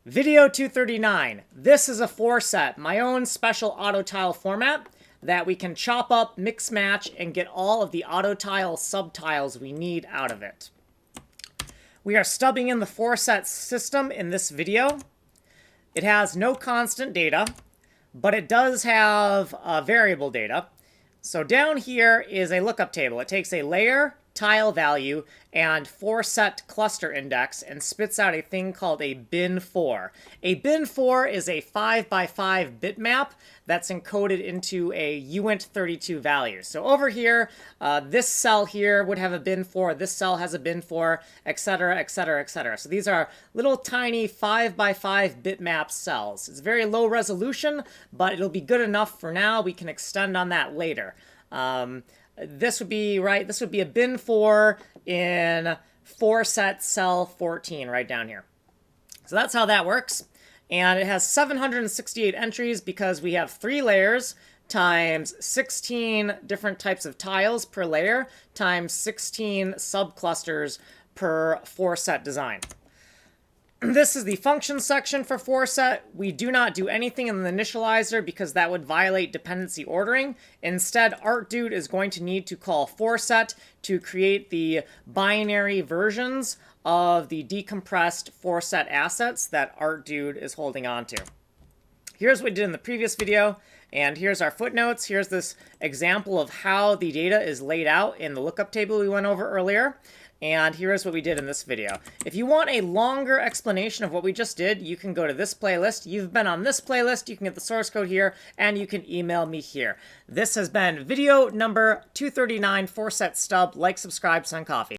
Video 239. This is a FOURSET, my own special auto tile format that we can chop up, mix match, and get all of the auto tile subtiles we need out of it. We are stubbing in the FOURSET system in this video. It has no constant data, but it does have variable data. So down here is a lookup table. It takes a layer, tile value, and FOURSET cluster index and spits out a thing called a bin4. A bin4 is a 5x5 bitmap that's encoded into a uint32 value. So over here, this cell here would have a bin4, this cell has a bin4, etc., etc., etc. So these are little tiny 5x5 bitmap cells. It's very low resolution, but it'll be good enough for now. We can extend on that later. This would be a bin4 in FOURSET cell 14 right down here. So that's how that works. And it has 768 entries because we have 3 layers times 16 different types of tiles per layer times 16 subclusters per FOURSET design. This is the function section for FOURSET. We do not do anything in the initializer because that would violate dependency ordering. Instead, ArtDude is going to need to call FOURSET to create the binary versions of the decompressed FOURSET assets that ArtDude is holding on to. Here's what we did in the previous video, and here's our footnotes. Here's this example of how the data is laid out in the lookup table we went over earlier. And here's what we did in this video. If you want a longer explanation of what we just did, you can go to this playlist. You've been on this playlist, you can get the source code here, and you can email me here. This has been video number 239, FOURSET Stub. Like, subscribe, send coffee.